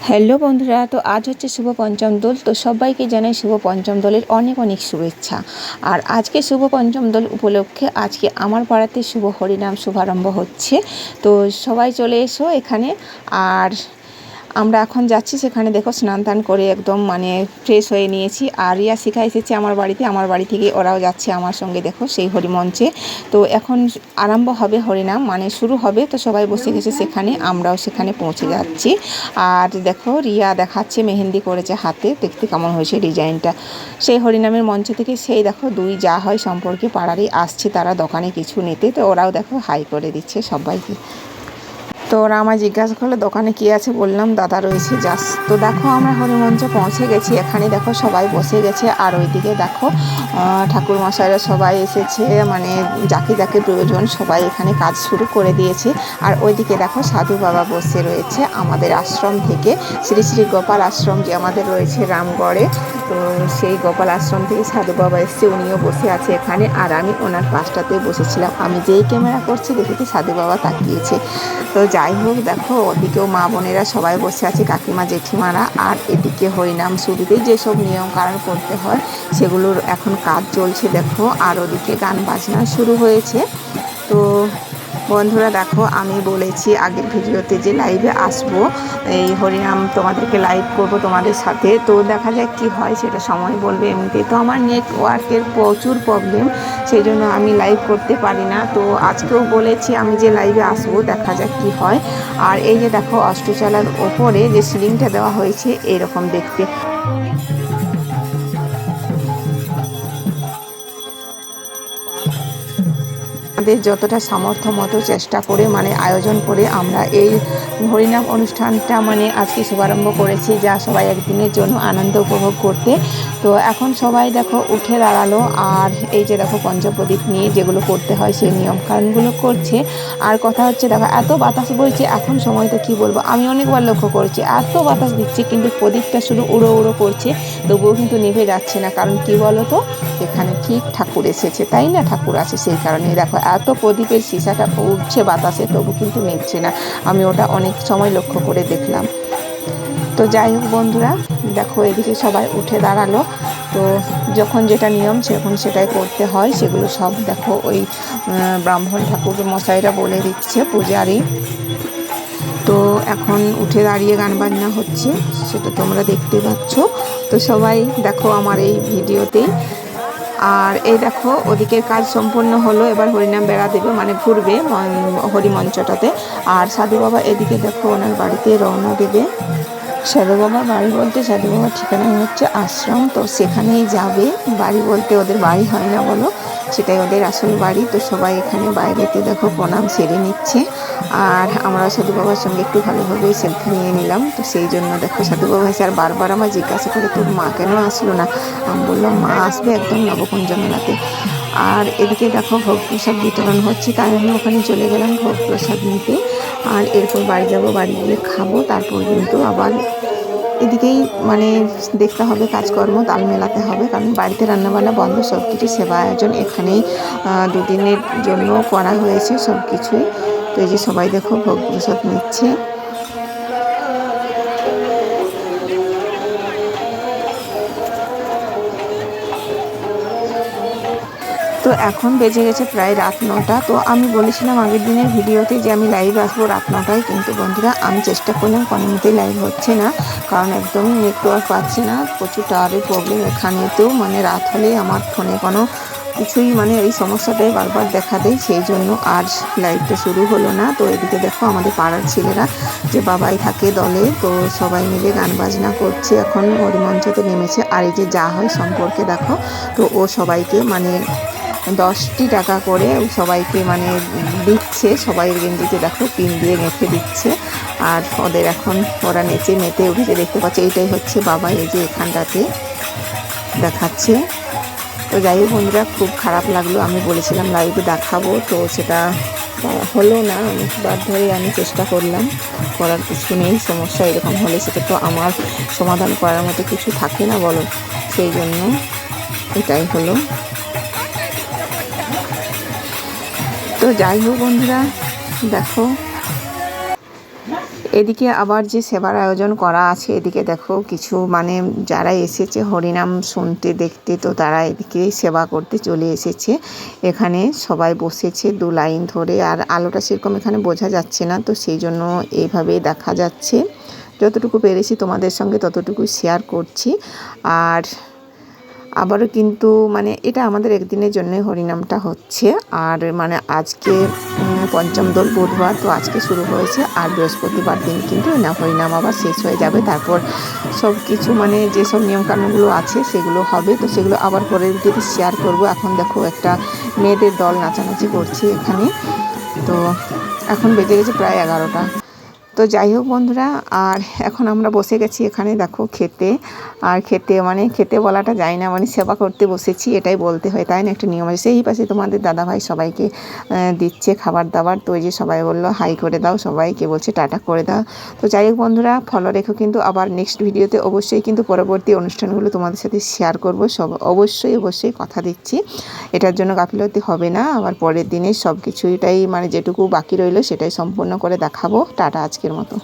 Hello বন্ধুরা, তো আজ হচ্ছে শুভ পঞ্চম দোল। তো সবাইকে জানাই শুভ পঞ্চম দোলের অনেক অনেক শুভেচ্ছা। আর আজকে শুভ পঞ্চম দোল উপলক্ষে আজকে আমার পাড়াতে শুভ হরিনাম শুভারম্ভ হচ্ছে। তো সবাই চলে এসো এখানে। আর আমরা এখন যাচ্ছি সেখানে, দেখো স্নান টান করে একদম ফ্রেশ হয়ে নিয়েছি। আর রিয়া শিখা এসেছে আমার বাড়িতে, আমার বাড়ি থেকে ওরাও যাচ্ছে আমার সঙ্গে, দেখো সেই হরিমঞ্চে। তো এখন আরম্ভ হবে হরিনাম, শুরু হবে। তো সবাই বসে গেছে সেখানে, আমরাও সেখানে পৌঁছে যাচ্ছি। আর দেখো রিয়া দেখাচ্ছে মেহেন্দি করেছে হাতে, দেখতে কেমন হয়েছে ডিজাইনটা। সেই হরিনামের মঞ্চ থেকে সেই দেখো দুই যা হয় সম্পর্কে পাড়ারই আসছে তারা দোকানে কিছু নিতে। তো ওরাও দেখো হাই করে দিচ্ছে সবাইকে। তো ওরা আমায় জিজ্ঞাসা করলো দোকানে কী আছে, বললাম দাদা রয়েছে যাস। তো দেখো আমরা হরিমঞ্চে পৌঁছে গেছি, এখানে দেখো সবাই বসে গেছে। আর ওইদিকে দেখো ঠাকুর মশাইরা সবাই এসেছে, যাকে যাকে প্রয়োজন সবাই এখানে কাজ শুরু করে দিয়েছে। আর ওইদিকে দেখো সাধু বাবা বসে রয়েছে আমাদের আশ্রম থেকে, শ্রী শ্রী গোপাল আশ্রম যে আমাদের রয়েছে রামগড়ে। তো সেই গোপাল আশ্রম থেকে সাধু বাবা এসছে, উনিও বসে আছে এখানে। আর আমি ওনার পাশটাতে বসেছিলাম, আমি যেই ক্যামেরা করছি দেখেছি সাধু বাবা তাকিয়েছে। তো যাই হোক, দেখো ওদিকেও মা বোনেরা সবাই বসে আছে, কাকিমা জেঠিমারা। আর এদিকে হরিনাম শুরুতেই যেসব নিয়ম কানুন করতে হয় সেগুলোর এখন কাজ চলছে দেখো। আর ওদিকে গান বাজনা শুরু হয়েছে। তো বন্ধুরা দেখো, আমি বলেছি আগের ভিডিওতে যে লাইভে আসবো, এই হরিনাম তোমাদেরকে লাইভ করব তোমাদের সাথে। তো দেখা যাক কি হয়, সেটা সময় বলবে। এমনিতেই তো আমার নেটওয়ার্কের প্রচুর প্রবলেম, সেই জন্য আমি লাইভ করতে পারি না। তো আজকেও বলেছি আমি যে লাইভে আসবো, দেখা যাক কি হয়। আর এই যে দেখো অষ্টচালার ওপরে যে সিলিংটা দেওয়া হয়েছে এরকম দেখতে। আমাদের যতটা সামর্থ্য মতো চেষ্টা করে আয়োজন করে আমরা এই হরিনাম অনুষ্ঠানটা আজকে শুভারম্ভ করেছি, যা সবাই একদিনের জন্য আনন্দ উপভোগ করতে। তো এখন সবাই দেখো উঠে দাঁড়ালো। আর এই যে দেখো পঞ্চপ্রদীপ নিয়ে যেগুলো করতে হয় সেই নিয়মকানুনগুলো করছে। আর কথা হচ্ছে দেখো এত বাতাস বইছে এখন, সময় তো কী বলবো, আমি অনেকবার লক্ষ্য করেছি এত বাতাস দিচ্ছে কিন্তু প্রদীপটা শুধু উড়ো উড়ো করছে, তবুও কিন্তু নিভে যাচ্ছে না। কারণ কি বলো তো, এখানে ঠিক ঠাকুর এসেছে, তাই না, ঠাকুর আছে, সেই কারণেই দেখো এত প্রদীপের সীসাটা উঠছে বাতাসে তবু কিন্তু নিচ্ছে না। আমি ওটা অনেক সময় লক্ষ্য করে দেখলাম। তো যাই হোক বন্ধুরা, দেখো এদিকে সবাই উঠে দাঁড়ালো। তো যখন যেটা নিয়ম সেখন সেটাই করতে হয়, সেগুলো সব দেখো ওই ব্রাহ্মণ ঠাকুর মশাইরা বলে দিচ্ছে, পূজারি। তো এখন উঠে দাঁড়িয়ে গান বাজনা হচ্ছে, সেটা তোমরা দেখতে পাচ্ছ। তো সবাই দেখো আমার এই ভিডিওতেই। আর এই দেখো ওদিকের কাজ সম্পূর্ণ হলো, এবার হরিনাম বেড়া দেবে, ঘুরবে হরিমঞ্চটাতে। আর সাধু বাবা এদিকে দেখো ওনার বাড়িতে রওনা দেবে। সাধু বাবার বাড়ি বলতে সাধু বাবার ঠিকানা হচ্ছে আশ্রম, তো সেখানেই যাবে। বাড়ি বলতে ওদের বাড়ি হয় না বলো, সেটাই ওদের আসল বাড়ি। তো সবাই এখানে বাইরেতে দেখো প্রণাম সেরে নিচ্ছে। আর আমরা সাধু বাবার সঙ্গে একটু ভালোভাবে সেলফি নিয়ে নিলাম। তো সেই জন্য দেখো সাধু বাবা এসে আর বারবার আমার জিজ্ঞাসা করে তোর মা কেন আসলো না। আমি বললাম মা আসবে একদম নবকুঞ্জ মেলাতে। আর এদিকে দেখো ভোগ প্রসাদ বিতরণ হচ্ছে, তাই আমি ওখানে চলে গেলাম ভোগ প্রসাদ নিতে। আর এরপর বাড়ি যাব, বাড়ি গিয়ে খাবো, তারপর কিন্তু আবার এদিকেই দেখতে হবে কাজকর্ম, তাল মেলাতে হবে। কারণ বাড়িতে রান্নাবান্না বন্ধ, সব কিছু সেবা আয়োজন এখানেই দুদিনের জন্য করা হয়েছে সব কিছুই। তো এই যে সবাই দেখো ভোগ প্রসাদ নিচ্ছে। তো এখন বেজে গেছে প্রায় রাত 9টা। তো আমি বলেছিলাম আগের দিনের ভিডিওতে যে আমি লাইভ আসবো রাত 9টায়, কিন্তু বন্ধুরা আমি চেষ্টা করলাম কোনো মতেই লাইভ হচ্ছে না, কারণ একদমই নেটওয়ার্ক পাচ্ছে না, প্রচুর টাওয়ারের প্রবলেম এখানেতেও। রাত হলে আমার ফোনে কোনো কিছুই এই সমস্যাটাই বারবার দেখা দেয়, সেই জন্য আর লাইভটা শুরু হলো না। তো এদিকে দেখো আমাদের পাড়ার ছেলেরা যে বাবাই থাকে দলে, তো সবাই মিলে গান বাজনা করছে, এখন হরিমঞ্চতে নেমেছে। আর এই যে যা হয় সম্পর্কে দেখো, তো ও সবাইকে 10টি টাকা করে সবাইকে দিচ্ছে, সবাই গেঞ্জিতে দেখো পিন দিয়ে গেঁথে দিচ্ছে। আর ওদের এখন ওরা নেচে মেতে উঠেছে, দেখতে পাচ্ছে এইটাই হচ্ছে বাবা, এই যে এখানটাতে দেখাচ্ছে। তো যাই হোক বন্ধুরা, খুব খারাপ লাগলো, আমি বলেছিলাম লাইভে দেখাবো, তো সেটা হলো না। অনেকবার ধরে আমি চেষ্টা করলাম, করার কিছু নেই। সমস্যা এরকম হলে সেটা তো আমার সমাধান করার মতো কিছু থাকে না বলো, সেই জন্য এটাই হলো। তো যাই হোক বন্ধুরা, দেখো এদিকে আবার যে সেবার আয়োজন করা আছে, এদিকে দেখো কিছু মানে যারা এসেছে হরিনাম শুনতে দেখতে, তো তারা এদিকে সেবা করতে চলে এসেছে। এখানে সবাই বসেছে 2 লাইন ধরে, আর আলোটা সেরকম এখানে বোঝা যাচ্ছে না, তো সেই জন্য এইভাবেই দেখা যাচ্ছে। যতটুকু পেরেছি তোমাদের সঙ্গে ততটুকু শেয়ার করছি। আর আবারও কিন্তু মানে এটা আমাদের একদিনের জন্য হরিনামটা হচ্ছে। আর মানে আজকে পঞ্চম দোল বুধবার, তো আজকে শুরু হয়েছে, আর বৃহস্পতিবার দিন কিন্তু না হরিনাম আবার শেষ হয়ে যাবে। তারপর সব কিছু মানে যেসব নিয়মকানুনগুলো আছে সেগুলো হবে, তো সেগুলো আবার পরের ভিডিওতে শেয়ার করব। এখন দেখো একটা মেয়েদের দল নাচানাচি করছে এখানে। তো এখন বেজে গেছে প্রায় 11টা। তো যাই হোক বন্ধুরা, আর এখন আমরা বসে গেছি এখানে দেখো খেতে। আর খেতে মানে খেতে বলাটা যায় না, মানে সেবা করতে বসেছি এটাই বলতে হয়, তাই না? একটা নিয়ম আছে। সেই পাশে তোমাদের দাদাভাই সবাইকে দিচ্ছে খাবার দাবার। তো ওই যে সবাই বললো হাই করে দাও, সবাইকে বলছে টাটা করে দাও। তো যাই হোক বন্ধুরা, ফলো রেখো কিন্তু আবার নেক্সট ভিডিওতে অবশ্যই কিন্তু পরবর্তী অনুষ্ঠানগুলো তোমাদের সাথে শেয়ার করব। সব অবশ্যই কথা দিচ্ছি, এটার জন্য গাফিলতি হবে না। আবার পরের দিনে সব কিছুটাই মানে যেটুকু বাকি রইলো সেটাই সম্পূর্ণ করে দেখাবো। টাটা আজকের মতো।